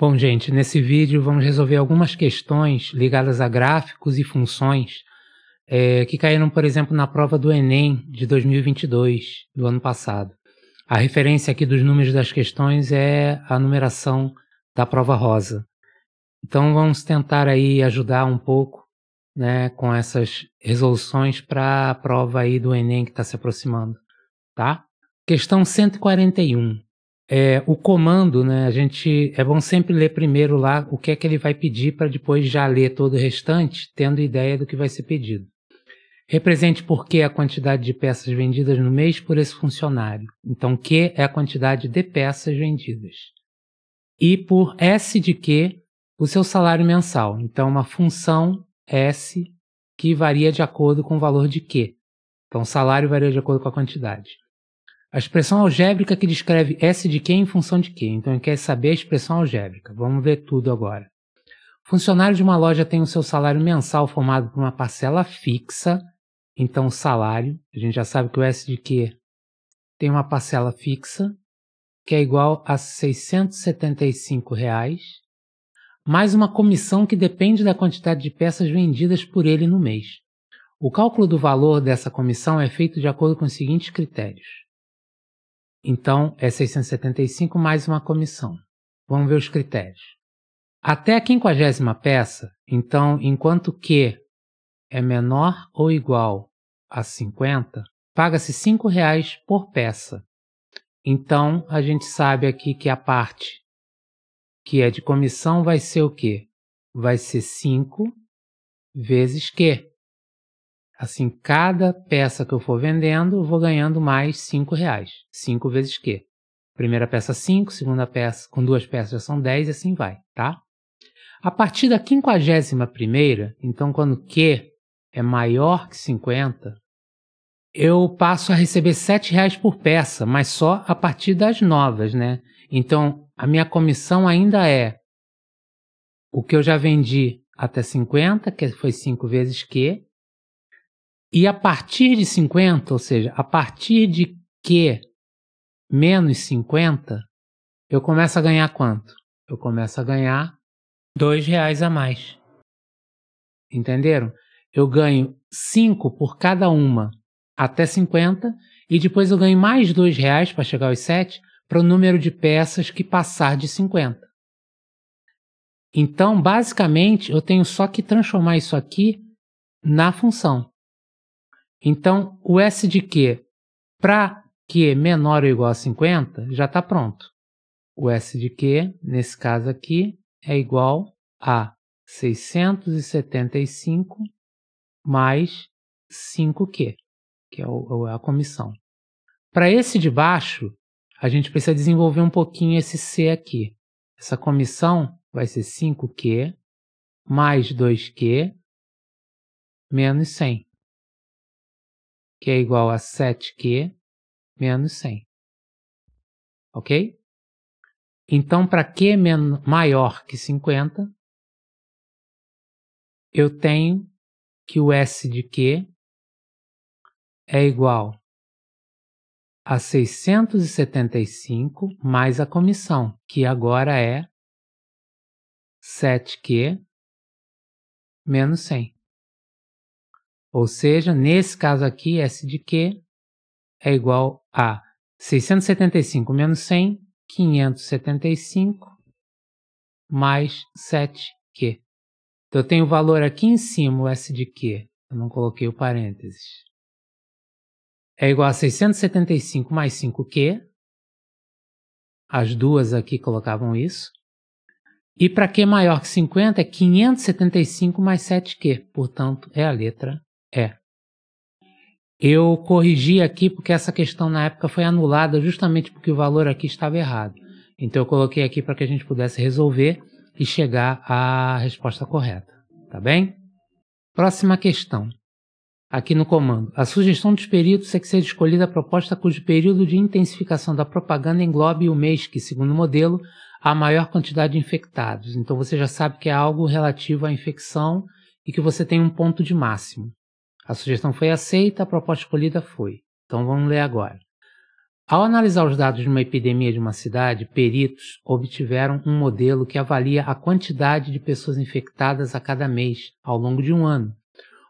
Bom, gente, nesse vídeo vamos resolver algumas questões ligadas a gráficos e funções que caíram, por exemplo, na prova do Enem de 2022, do ano passado. A referência aqui dos números das questões é a numeração da prova rosa. Então vamos tentar aí ajudar um pouco, né, com essas resoluções para a prova aí do Enem que está se aproximando, tá? Questão 141. O comando, né, é bom sempre ler primeiro lá o que é que ele vai pedir para depois já ler todo o restante, tendo ideia do que vai ser pedido. Represente por Q a quantidade de peças vendidas no mês por esse funcionário. Então, Q é a quantidade de peças vendidas. E por S de Q, o seu salário mensal. Então, uma função S que varia de acordo com o valor de Q. Então, o salário varia de acordo com a quantidade. A expressão algébrica que descreve S de Q em função de Q. Então, ele quer saber a expressão algébrica. Vamos ver tudo agora. O funcionário de uma loja tem o seu salário mensal formado por uma parcela fixa. Então, o salário, a gente já sabe que o S de Q tem uma parcela fixa, que é igual a R$ 675, mais uma comissão que depende da quantidade de peças vendidas por ele no mês. O cálculo do valor dessa comissão é feito de acordo com os seguintes critérios. Então, é 675 mais uma comissão. Vamos ver os critérios. Até a 50ª peça, então, enquanto Q é menor ou igual a 50, paga-se R$ 5 por peça. Então, a gente sabe aqui que a parte que é de comissão vai ser o quê? Vai ser 5 vezes Q. Assim, cada peça que eu for vendendo, eu vou ganhando mais R$ 5. 5 vezes Q. Primeira peça 5, segunda peça, com duas peças já são 10 e assim vai, tá? A partir da 51ª, então quando Q é maior que 50, eu passo a receber R$ 7 por peça, mas só a partir das novas, né? Então, a minha comissão ainda é o que eu já vendi até 50, que foi 5 vezes Q, e a partir de 50, ou seja, a partir de Q menos 50, eu começo a ganhar quanto? Eu começo a ganhar R$ 2 a mais. Entenderam? Eu ganho 5 por cada uma até 50 e depois eu ganho mais R$ 2 para chegar aos 7 para o número de peças que passar de 50. Então, basicamente, eu tenho só que transformar isso aqui na função. Então, o S de Q para Q menor ou igual a 50 já está pronto. O S de Q, nesse caso aqui, é igual a 675 mais 5Q, que é a comissão. Para esse de baixo, a gente precisa desenvolver um pouquinho esse C aqui. Essa comissão vai ser 5Q mais 2Q menos 100, que é igual a 7Q menos 100. Ok? Então, para Q maior que 50, eu tenho que o S de Q é igual a 675 mais a comissão, que agora é 7Q menos 100. Ou seja, nesse caso aqui, S de Q é igual a 675 menos 100, 575 mais 7Q. Então, eu tenho o valor aqui em cima, o S de Q. Eu não coloquei o parênteses. É igual a 675 mais 5Q. As duas aqui colocavam isso. E para Q maior que 50 é 575 mais 7Q. Portanto, é a letra E. Eu corrigi aqui porque essa questão na época foi anulada justamente porque o valor aqui estava errado. Então eu coloquei aqui para que a gente pudesse resolver e chegar à resposta correta. Tá bem? Próxima questão. Aqui no comando. A sugestão dos períodos é que seja escolhida a proposta cujo período de intensificação da propaganda englobe o mês que, segundo o modelo, há a maior quantidade de infectados. Então você já sabe que é algo relativo à infecção e que você tem um ponto de máximo. A sugestão foi aceita, a proposta escolhida foi. Então vamos ler agora. Ao analisar os dados de uma epidemia de uma cidade, peritos obtiveram um modelo que avalia a quantidade de pessoas infectadas a cada mês, ao longo de um ano.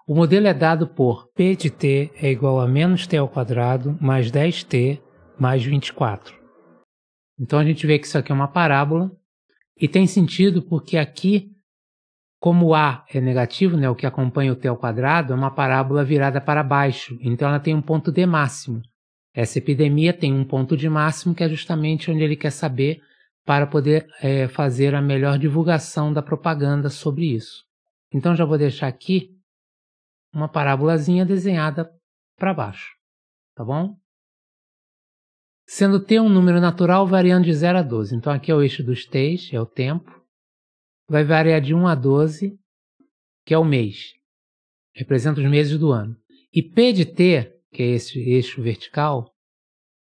O modelo é dado por P de t é igual a menos t ao quadrado mais 10t mais 24. Então a gente vê que isso aqui é uma parábola e tem sentido porque aqui, como A é negativo, né, o que acompanha o t ao quadrado, é uma parábola virada para baixo, então ela tem um ponto D máximo. Essa epidemia tem um ponto de máximo que é justamente onde ele quer saber para poder fazer a melhor divulgação da propaganda sobre isso. Então já vou deixar aqui uma parábolazinha desenhada para baixo, tá bom? Sendo t um número natural variando de 0 a 12. Então aqui é o eixo dos t's, é o tempo. Vai variar de 1 a 12, que é o mês. Representa os meses do ano. E P de t, que é esse eixo vertical,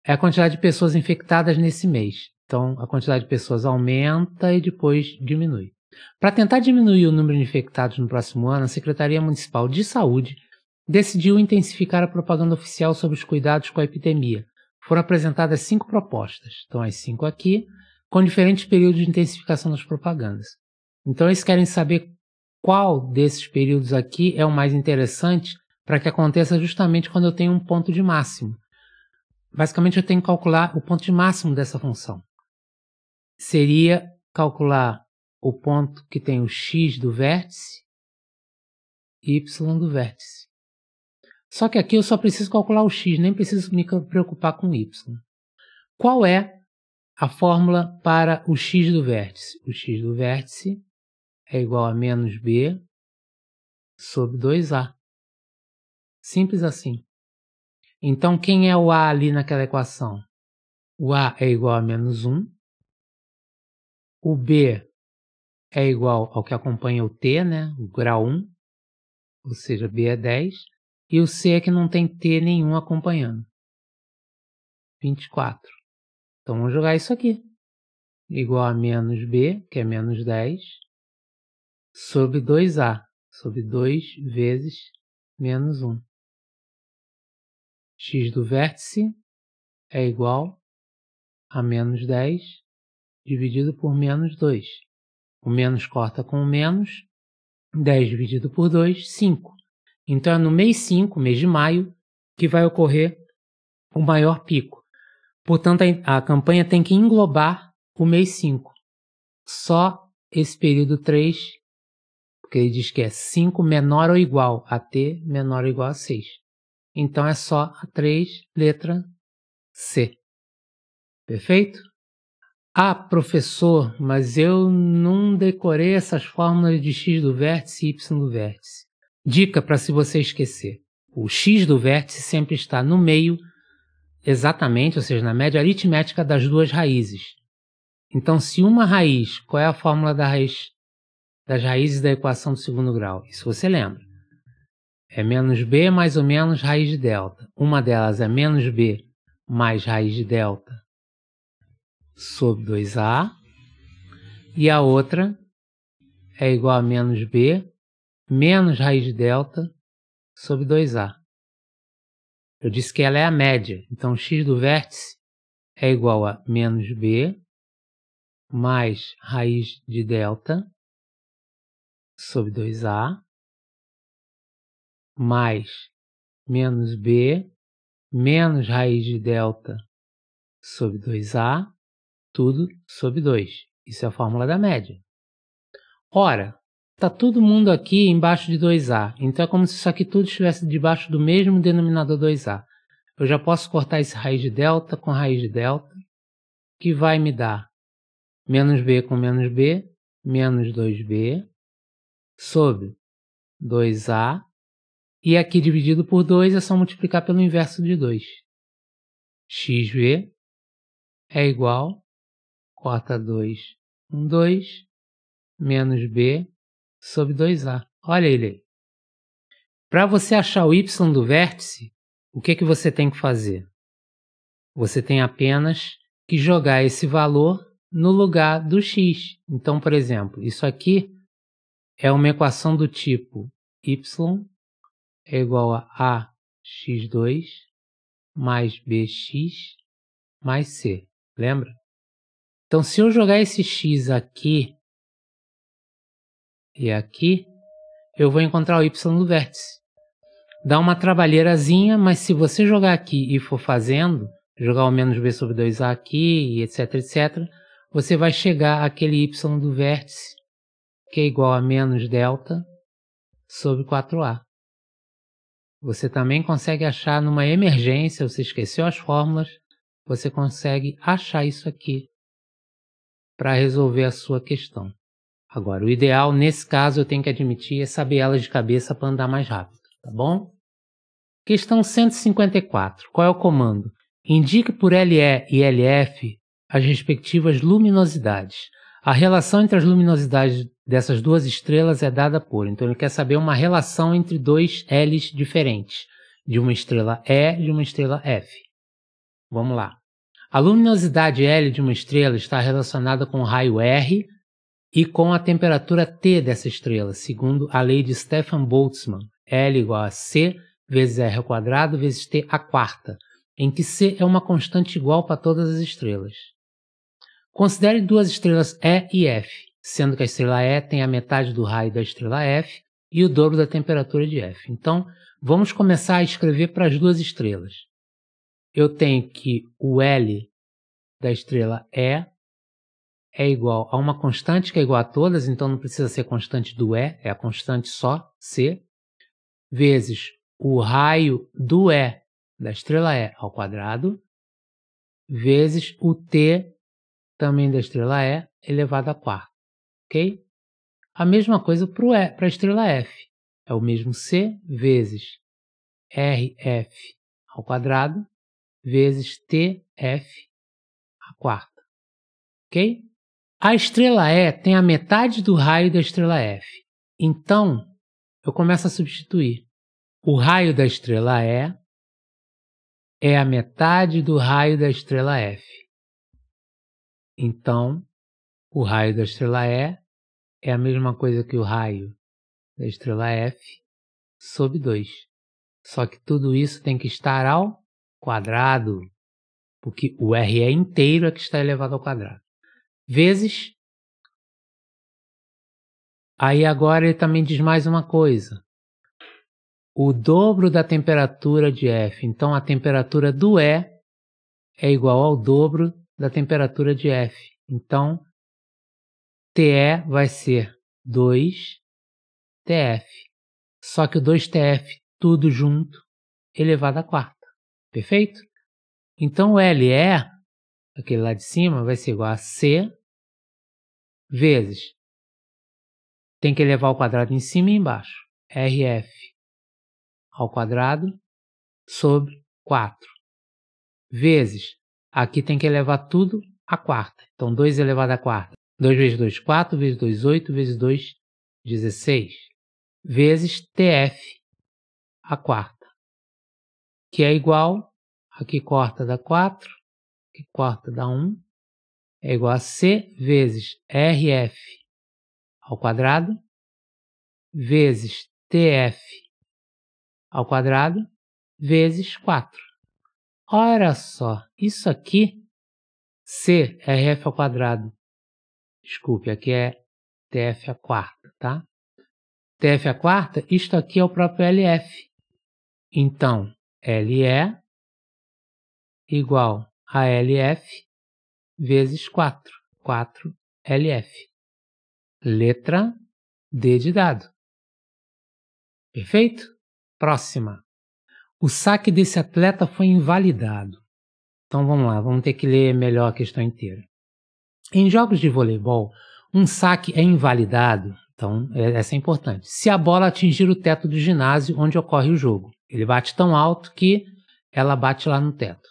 é a quantidade de pessoas infectadas nesse mês. Então a quantidade de pessoas aumenta e depois diminui. Para tentar diminuir o número de infectados no próximo ano, a Secretaria Municipal de Saúde decidiu intensificar a propaganda oficial sobre os cuidados com a epidemia. Foram apresentadas 5 propostas, então as 5 aqui, com diferentes períodos de intensificação das propagandas. Então eles querem saber qual desses períodos aqui é o mais interessante para que aconteça justamente quando eu tenho um ponto de máximo. Basicamente eu tenho que calcular o ponto de máximo dessa função. Seria calcular o ponto que tem o x do vértice e y do vértice. Só que aqui eu só preciso calcular o x, nem preciso me preocupar com o y. Qual é a fórmula para o x do vértice? O x do vértice é igual a menos b sobre 2a. Simples assim. Então, quem é o a ali naquela equação? O a é igual a menos 1. O b é igual ao que acompanha o t, né? O grau 1. Ou seja, b é 10. E o c é que não tem t nenhum acompanhando. 24. Então, vamos jogar isso aqui. Igual a menos b, que é menos 10, sobre 2a, sobre 2 vezes menos 1. X do vértice é igual a menos 10 dividido por menos 2. O menos corta com o menos, 10 dividido por 2, 5. Então é no mês 5, mês de maio, que vai ocorrer o maior pico. Portanto, a campanha tem que englobar o mês 5. Só esse período 3, porque ele diz que é 5 menor ou igual a t menor ou igual a 6. Então é só a 3, letra C. Perfeito? Ah, professor, mas eu não decorei essas fórmulas de x do vértice e y do vértice. Dica para se você esquecer. O x do vértice sempre está no meio, exatamente, ou seja, na média aritmética das duas raízes. Então, se uma raiz, qual é a fórmula das raízes da equação do segundo grau? Isso você lembra. É menos b mais ou menos raiz de delta. Uma delas é menos b mais raiz de delta sobre 2a. E a outra é igual a menos b menos raiz de delta sobre 2a. Eu disse que ela é a média. Então, x do vértice é igual a menos b mais raiz de delta sobre 2a mais menos b menos raiz de delta sobre 2a, tudo sobre 2. Isso é a fórmula da média. Ora, está todo mundo aqui embaixo de 2a, então é como se isso aqui tudo estivesse debaixo do mesmo denominador 2a. Eu já posso cortar esse raiz de delta com raiz de delta, que vai me dar menos b com menos b, menos 2b, sobre 2a, e aqui dividido por 2 é só multiplicar pelo inverso de 2. xv é igual, corta 2 com 2, menos b sobre 2a. Olha ele aí. Para você achar o y do vértice, o que você tem que fazer? Você tem apenas que jogar esse valor no lugar do x. Então, por exemplo, isso aqui é uma equação do tipo y é igual a ax2 mais bx mais c, lembra? Então, se eu jogar esse x aqui e aqui, eu vou encontrar o y do vértice. Dá uma trabalheirazinha, mas se você jogar aqui e for fazendo, jogar o menos b sobre 2a aqui, e etc, etc, você vai chegar àquele y do vértice, que é igual a menos delta sobre 4a. Você também consegue achar numa emergência, você esqueceu as fórmulas, você consegue achar isso aqui para resolver a sua questão. Agora, o ideal, nesse caso, eu tenho que admitir, é saber elas de cabeça para andar mais rápido, tá bom? Questão 154. Qual é o comando? Indique por LE e LF as respectivas luminosidades. A relação entre as luminosidades dessas duas estrelas é dada por... Então, ele quer saber uma relação entre dois L's diferentes, de uma estrela E e de uma estrela F. Vamos lá. A luminosidade L de uma estrela está relacionada com o raio R e com a temperatura T dessa estrela, segundo a lei de Stefan Boltzmann. L igual a C vezes R ao quadrado vezes T à quarta, em que C é uma constante igual para todas as estrelas. Considere duas estrelas E e F, sendo que a estrela E tem a metade do raio da estrela F e o dobro da temperatura de F. Então, vamos começar a escrever para as duas estrelas. Eu tenho que o L da estrela E é igual a uma constante que é igual a todas, então não precisa ser constante do E, é a constante só, C, vezes o raio do E da estrela E ao quadrado, vezes o T também da estrela E elevado à quarta, ok? A mesma coisa para a estrela F, é o mesmo C vezes RF ao quadrado, vezes TF à quarta, ok? A estrela E tem a metade do raio da estrela F, então eu começo a substituir. O raio da estrela E é a metade do raio da estrela F. Então, o raio da estrela E é a mesma coisa que o raio da estrela F sobre 2. Só que tudo isso tem que estar ao quadrado, porque o RE inteiro é que está elevado ao quadrado. Vezes... Aí agora ele também diz mais uma coisa. O dobro da temperatura de F. Então, a temperatura do E é igual ao dobro da temperatura de F. Então, TE vai ser 2TF. Só que o 2TF, tudo junto, elevado à quarta. Perfeito? Então, o LE, aquele lá de cima, vai ser igual a C vezes... Tem que elevar ao quadrado em cima e embaixo. RF ao quadrado sobre 4. Vezes, aqui tem que elevar tudo à quarta. Então, 2 elevado à quarta. 2 vezes 2, 4, vezes 2, 8, vezes 2, 16. Vezes TF à quarta. Que é igual, aqui corta dá 4, aqui corta dá 1. É igual a C vezes RF ao quadrado, vezes TF ao quadrado, vezes 4. Olha só, isso aqui, C é RF ao quadrado. Desculpe, aqui é TF à quarta, tá? TF à quarta, isto aqui é o próprio LF. Então, LE igual a LF vezes 4. 4LF. Letra D de dado. Perfeito? Próxima. O saque desse atleta foi invalidado. Então vamos lá, vamos ter que ler melhor a questão inteira. Em jogos de voleibol, um saque é invalidado, então essa é importante, se a bola atingir o teto do ginásio onde ocorre o jogo. Ele bate tão alto que ela bate lá no teto.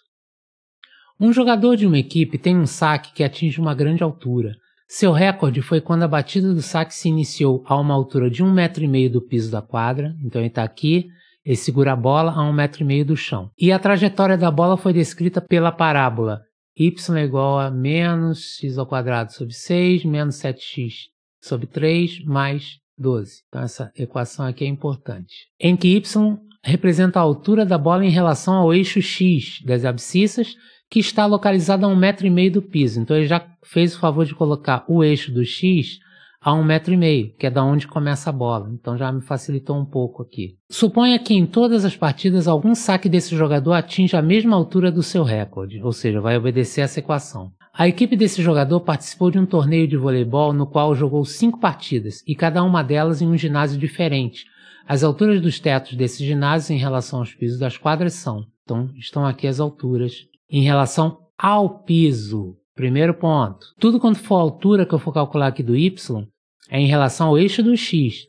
Um jogador de uma equipe tem um saque que atinge uma grande altura. Seu recorde foi quando a batida do saque se iniciou a uma altura de 1,5 m do piso da quadra. Então ele está aqui, ele segura a bola a 1,5 m do chão. E a trajetória da bola foi descrita pela parábola y igual a menos x ao quadrado sobre 6, menos 7x sobre 3, mais 12. Então essa equação aqui é importante. Em que y representa a altura da bola em relação ao eixo X das abscissas, que está localizado a 1,5 m do piso. Então ele já fez o favor de colocar o eixo do X a 1,5 m, que é da onde começa a bola. Então já me facilitou um pouco aqui. Suponha que em todas as partidas algum saque desse jogador atinja a mesma altura do seu recorde, ou seja, vai obedecer essa equação. A equipe desse jogador participou de um torneio de voleibol no qual jogou 5 partidas, e cada uma delas em um ginásio diferente. As alturas dos tetos desses ginásios em relação aos pisos das quadras são. Então estão aqui as alturas em relação ao piso. Primeiro ponto. Tudo quanto for a altura que eu for calcular aqui do Y é em relação ao eixo do X,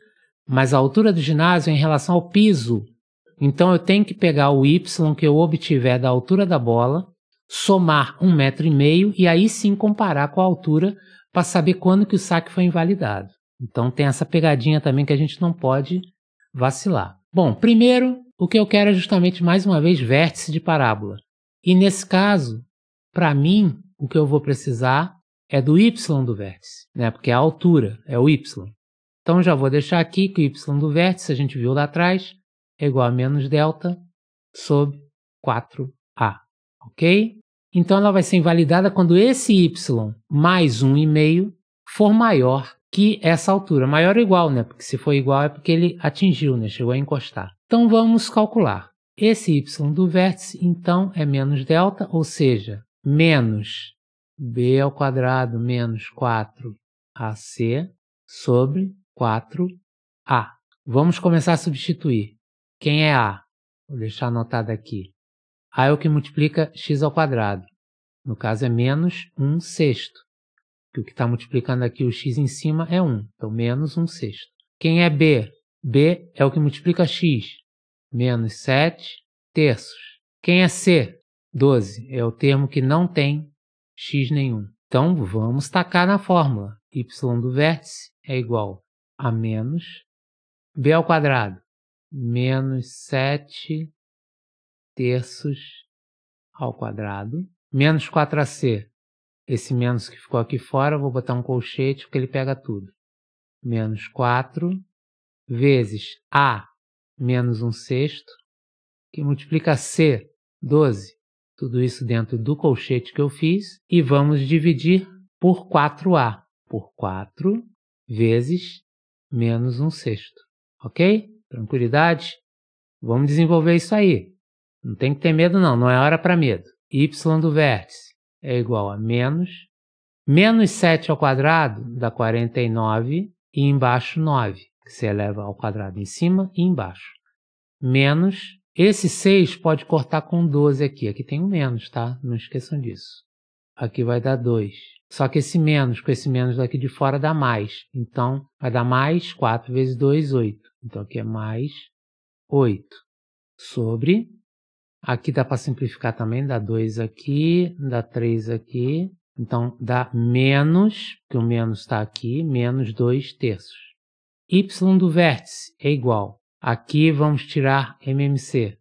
mas a altura do ginásio é em relação ao piso. Então eu tenho que pegar o Y que eu obtiver da altura da bola, somar 1,5 m e aí sim comparar com a altura para saber quando que o saque foi invalidado. Então tem essa pegadinha também que a gente não pode vacilar. Bom, primeiro o que eu quero é justamente mais uma vez vértice de parábola. E nesse caso, para mim, o que eu vou precisar é do y do vértice, né? Porque a altura é o y. Então já vou deixar aqui que o y do vértice, a gente viu lá atrás, é igual a menos delta sobre 4a, ok? Então ela vai ser invalidada quando esse y mais 1,5 for maior que essa altura. Maior ou igual, né? Porque se for igual é porque ele atingiu, né? Chegou a encostar. Então vamos calcular. Esse y do vértice, então, é menos delta, ou seja, menos b ao quadrado menos 4ac sobre 4a. Vamos começar a substituir. Quem é a? Vou deixar anotado aqui. A é o que multiplica x ao quadrado. No caso é menos 1/6. O que está multiplicando aqui o x em cima é 1. Então, menos 1/6. Quem é b? b é o que multiplica x. Menos 7/3. Quem é c? 12. É o termo que não tem x nenhum. Então, vamos tacar na fórmula. Y do vértice é igual a menos b ao quadrado. Menos 7/3 ao quadrado. Menos 4ac. Esse menos que ficou aqui fora, eu vou botar um colchete porque ele pega tudo. Menos 4 vezes a menos 1/6, que multiplica c, 12. Tudo isso dentro do colchete que eu fiz. E vamos dividir por 4a. Por 4 vezes menos 1/6. Ok? Tranquilidade? Vamos desenvolver isso aí. Não tem que ter medo não, não é hora para medo. Y do vértice é igual a menos 7 ao quadrado dá 49 e embaixo 9. Que se eleva ao quadrado em cima e embaixo. Menos, esse 6 pode cortar com 12 aqui. Aqui tem um menos, tá? Não esqueçam disso. Aqui vai dar 2. Só que esse menos, com esse menos daqui de fora dá mais. Então, vai dar mais 4 vezes 2, 8. Então, aqui é mais 8. Sobre, aqui dá para simplificar também, dá 2 aqui, dá 3 aqui. Então, dá menos, que o menos está aqui, menos 2/3. Y do vértice é igual. Aqui vamos tirar MMC.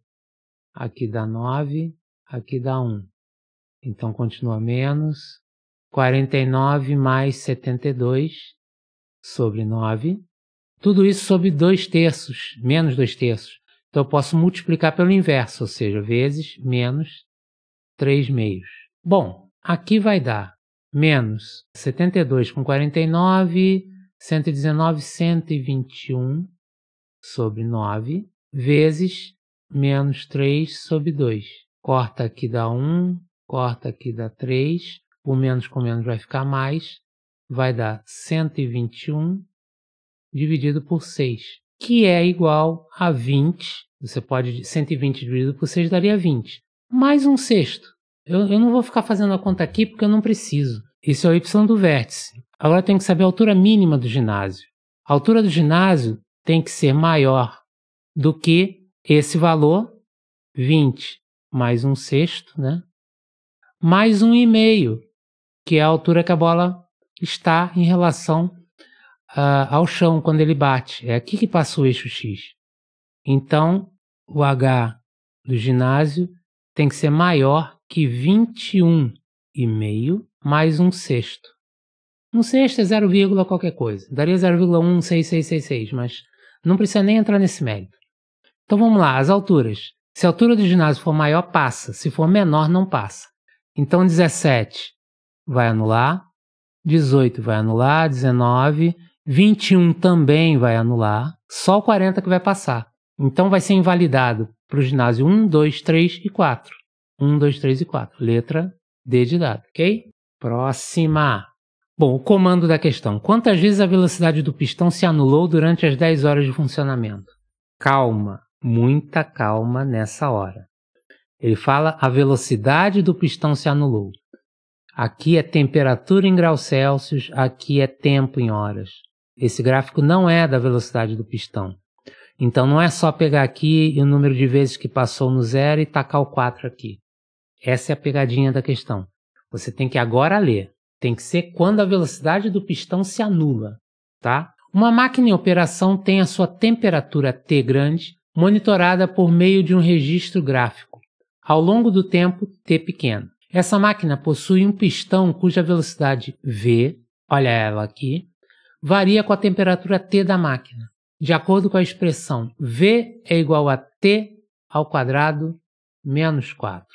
Aqui dá 9, aqui dá 1. Então continua menos 49 mais 72 sobre 9. Tudo isso sobre 2/3, menos 2/3. Então eu posso multiplicar pelo inverso, ou seja, vezes menos 3/2. Bom, aqui vai dar menos 72 com 49... 119, 121 sobre 9, vezes menos 3 sobre 2. Corta aqui dá 1, corta aqui dá 3, o menos com menos vai ficar mais, vai dar 121 dividido por 6, que é igual a 20. Você pode, 120 dividido por 6 daria 20. Mais 1/6. Eu não vou ficar fazendo a conta aqui porque eu não preciso. Isso é o y do vértice. Agora tem que saber a altura mínima do ginásio. A altura do ginásio tem que ser maior do que esse valor, 20 mais 1/6, né? Mais 1,5, que é a altura que a bola está em relação ao chão quando ele bate. É aqui que passa o eixo X. Então, o H do ginásio tem que ser maior que 21,5 mais 1/6. 1/6 é 0, qualquer coisa. Daria 0,16666, mas não precisa nem entrar nesse mérito. Então vamos lá, as alturas. Se a altura do ginásio for maior, passa. Se for menor, não passa. Então 17 vai anular, 18 vai anular, 19, 21 também vai anular, só o 40 que vai passar. Então vai ser invalidado para o ginásio 1, 2, 3 e 4. 1, 2, 3 e 4. Letra D de dado, ok? Próxima. Bom, o comando da questão. Quantas vezes a velocidade do pistão se anulou durante as 10 horas de funcionamento? Calma, muita calma nessa hora. Ele fala a velocidade do pistão se anulou. Aqui é temperatura em graus Celsius, aqui é tempo em horas. Esse gráfico não é da velocidade do pistão. Então não é só pegar aqui o número de vezes que passou no 0 e tacar o 4 aqui. Essa é a pegadinha da questão. Você tem que agora ler. Tem que ser quando a velocidade do pistão se anula, tá? Uma máquina em operação tem a sua temperatura T grande monitorada por meio de um registro gráfico. Ao longo do tempo, T pequeno. Essa máquina possui um pistão cuja velocidade V, olha ela aqui, varia com a temperatura T da máquina, de acordo com a expressão V é igual a T ao quadrado menos 4.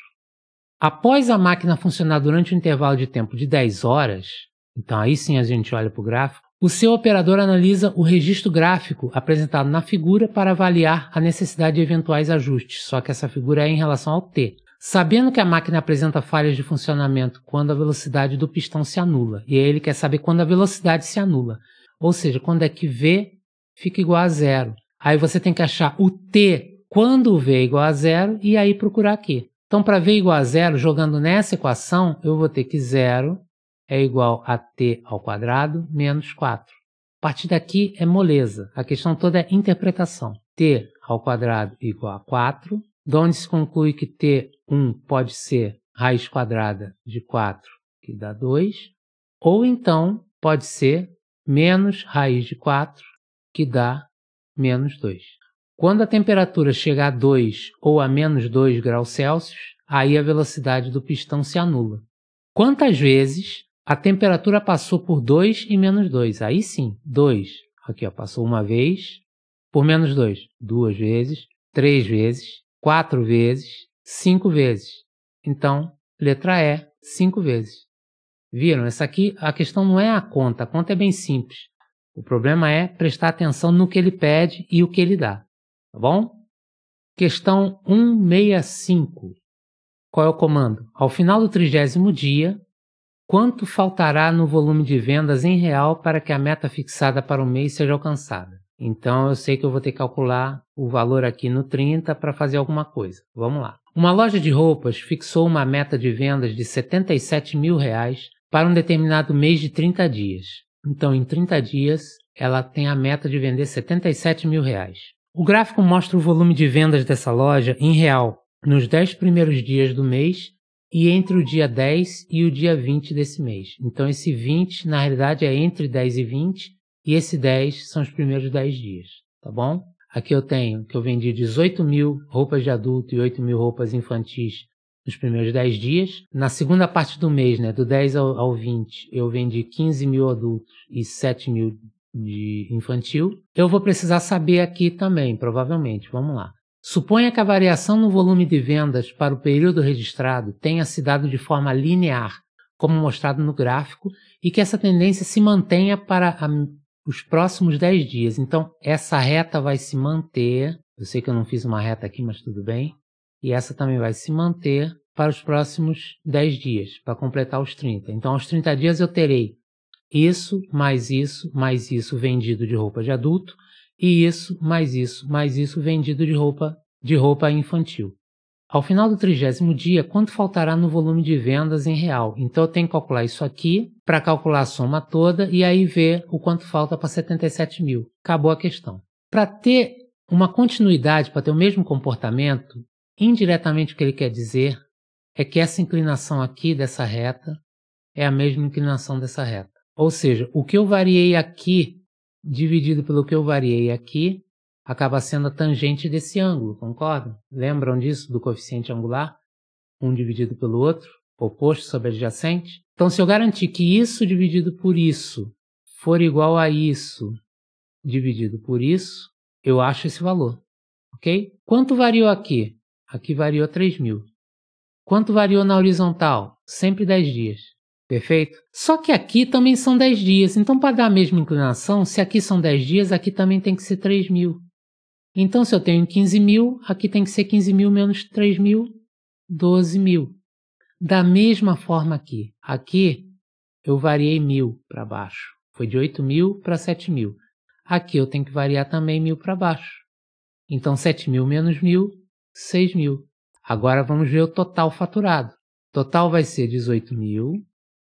Após a máquina funcionar durante um intervalo de tempo de 10 horas, então aí sim a gente olha para o gráfico, o seu operador analisa o registro gráfico apresentado na figura para avaliar a necessidade de eventuais ajustes, só que essa figura é em relação ao T. Sabendo que a máquina apresenta falhas de funcionamento quando a velocidade do pistão se anula, e aí ele quer saber quando a velocidade se anula, ou seja, quando é que V fica igual a 0. Aí você tem que achar o T quando o V é igual a 0 e aí procurar aqui. Então, para V igual a 0, jogando nessa equação, eu vou ter que 0 é igual a T ao quadrado menos 4. A partir daqui é moleza, a questão toda é interpretação. T ao quadrado igual a 4, de onde se conclui que T1 pode ser raiz quadrada de 4, que dá 2, ou então pode ser menos raiz de 4, que dá menos 2. Quando a temperatura chega a 2 ou a menos 2 graus Celsius, aí a velocidade do pistão se anula. Quantas vezes a temperatura passou por 2 e menos 2? Aí sim, 2. Aqui ó, passou uma vez, por menos 2, 2 vezes, 3 vezes, 4 vezes, 5 vezes. Então, letra E, 5 vezes. Viram? Essa aqui, a questão não é a conta é bem simples. O problema é prestar atenção no que ele pede e o que ele dá. Tá bom? Questão 165. Qual é o comando? Ao final do 30º dia, quanto faltará no volume de vendas em real para que a meta fixada para o mês seja alcançada? Então eu sei que eu vou ter que calcular o valor aqui no 30 para fazer alguma coisa. Vamos lá. Uma loja de roupas fixou uma meta de vendas de R$ 77 mil para um determinado mês de 30 dias. Então em 30 dias ela tem a meta de vender R$ 77 mil. O gráfico mostra o volume de vendas dessa loja em real nos 10 primeiros dias do mês e entre o dia 10 e o dia 20 desse mês. Então esse 20 na realidade é entre 10 e 20 e esse 10 são os primeiros 10 dias, tá bom? Aqui eu tenho que eu vendi 18 mil roupas de adulto e 8 mil roupas infantis nos primeiros 10 dias. Na segunda parte do mês, né, do 10 ao 20, eu vendi 15 mil adultos e 7 mil de infantil. Eu vou precisar saber aqui também, provavelmente. Vamos lá. Suponha que a variação no volume de vendas para o período registrado tenha se dado de forma linear, como mostrado no gráfico, e que essa tendência se mantenha para os próximos 10 dias. Então, essa reta vai se manter. Eu sei que eu não fiz uma reta aqui, mas tudo bem. E essa também vai se manter para os próximos 10 dias, para completar os 30. Então, aos 30 dias eu terei isso, mais isso vendido de roupa de adulto, e isso, mais isso vendido de roupa infantil. Ao final do 30º dia, quanto faltará no volume de vendas em real? Então eu tenho que calcular isso aqui, para calcular a soma toda, e aí ver o quanto falta para 77 mil. Acabou a questão. Para ter uma continuidade, para ter o mesmo comportamento, indiretamente o que ele quer dizer é que essa inclinação aqui dessa reta é a mesma inclinação dessa reta. Ou seja, o que eu variei aqui, dividido pelo que eu variei aqui, acaba sendo a tangente desse ângulo, concordam? Lembram disso, do coeficiente angular? Um dividido pelo outro, oposto sobre adjacente? Então, se eu garantir que isso dividido por isso for igual a isso dividido por isso, eu acho esse valor. ok? Quanto variou aqui? Aqui variou 3.000. Quanto variou na horizontal? Sempre 10 dias. Perfeito? Só que aqui também são 10 dias. Então, para dar a mesma inclinação, se aqui são 10 dias, aqui também tem que ser 3.000. Então, se eu tenho 15.000, aqui tem que ser 15.000 menos 3.000, 12.000. Da mesma forma aqui. Aqui eu variei 1.000 para baixo. Foi de 8.000 para 7.000. Aqui eu tenho que variar também 1.000 para baixo. Então, 7.000 menos 1.000, 6.000. Agora vamos ver o total faturado. Total vai ser 18.000,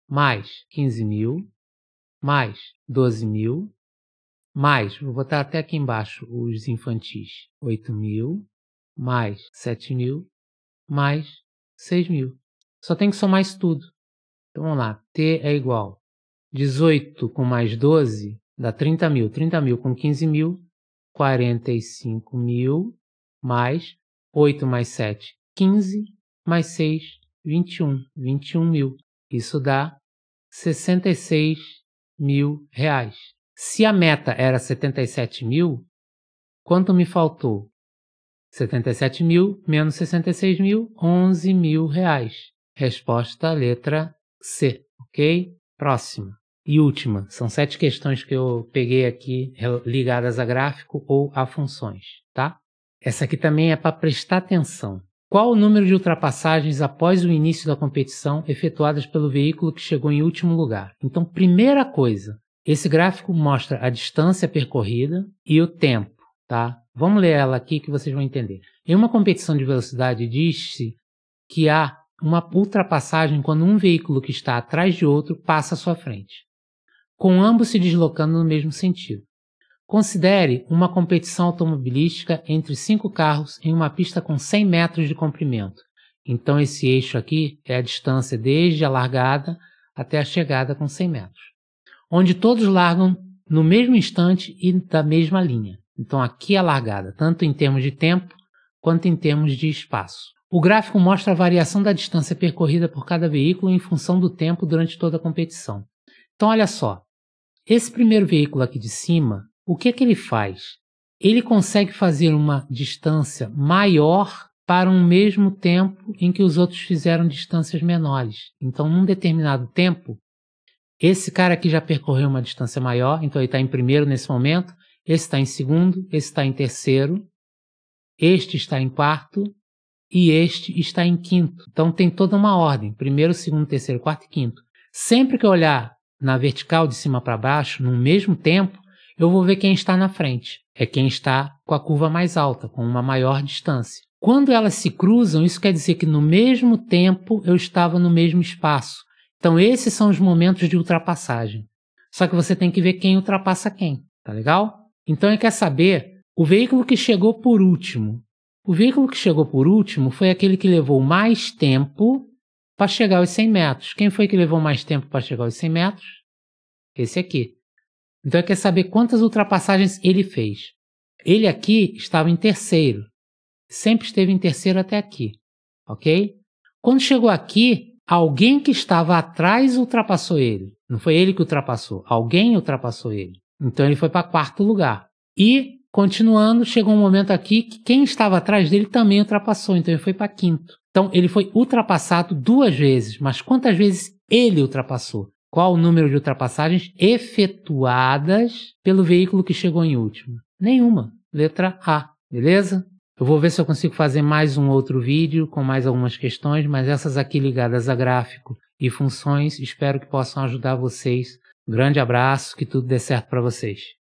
mais 15.000, mais 12.000, mais, vou botar até aqui embaixo os infantis, 8.000, mais 7.000, mais 6.000. Só tem que somar isso tudo. Então vamos lá, T é igual 18 com mais 12 dá 30.000. 30.000 com 15.000, 45.000, mais 8 mais 7, 15, mais 6, 21. 21.000. Isso dá 66.000 reais. Se a meta era 77.000, quanto me faltou? 77.000 menos 66.000, 11.000 reais. Resposta letra C, ok? Próxima e última. São 7 questões que eu peguei aqui ligadas a gráfico ou a funções, tá? Essa aqui também é para prestar atenção. Qual o número de ultrapassagens após o início da competição efetuadas pelo veículo que chegou em último lugar? Então, primeira coisa, esse gráfico mostra a distância percorrida e o tempo, tá? Vamos ler ela aqui que vocês vão entender. Em uma competição de velocidade, diz-se que há uma ultrapassagem quando um veículo que está atrás de outro passa à sua frente, com ambos se deslocando no mesmo sentido. Considere uma competição automobilística entre 5 carros em uma pista com 100 metros de comprimento. Então, esse eixo aqui é a distância desde a largada até a chegada com 100 metros, onde todos largam no mesmo instante e da mesma linha. Então, aqui é a largada, tanto em termos de tempo quanto em termos de espaço. O gráfico mostra a variação da distância percorrida por cada veículo em função do tempo durante toda a competição. Então, olha só, esse primeiro veículo aqui de cima, o que é que ele faz? Ele consegue fazer uma distância maior para um mesmo tempo em que os outros fizeram distâncias menores. Então, num determinado tempo, esse cara aqui já percorreu uma distância maior, então ele está em primeiro nesse momento, esse está em segundo, esse está em terceiro, este está em quarto e este está em quinto. Então tem toda uma ordem, primeiro, segundo, terceiro, quarto e quinto. Sempre que eu olhar na vertical de cima para baixo, no mesmo tempo, eu vou ver quem está na frente. É quem está com a curva mais alta, com uma maior distância. Quando elas se cruzam, isso quer dizer que no mesmo tempo eu estava no mesmo espaço. Então esses são os momentos de ultrapassagem. Só que você tem que ver quem ultrapassa quem, tá legal? Então quer saber o veículo que chegou por último. O veículo que chegou por último foi aquele que levou mais tempo para chegar aos 100 metros. Quem foi que levou mais tempo para chegar aos 100 metros? Esse aqui. Então quer saber quantas ultrapassagens ele fez. Ele aqui estava em terceiro. Sempre esteve em terceiro até aqui. Ok? Quando chegou aqui, alguém que estava atrás ultrapassou ele. Não foi ele que ultrapassou. Alguém ultrapassou ele. Então ele foi para quarto lugar. E, continuando, chegou um momento aqui que quem estava atrás dele também ultrapassou. Então ele foi para quinto. Então ele foi ultrapassado 2 vezes. Mas quantas vezes ele ultrapassou? Qual o número de ultrapassagens efetuadas pelo veículo que chegou em último? Nenhuma. Letra A. Beleza? Eu vou ver se eu consigo fazer mais um outro vídeo com mais algumas questões, mas essas aqui ligadas a gráfico e funções, espero que possam ajudar vocês. Um grande abraço, que tudo dê certo para vocês.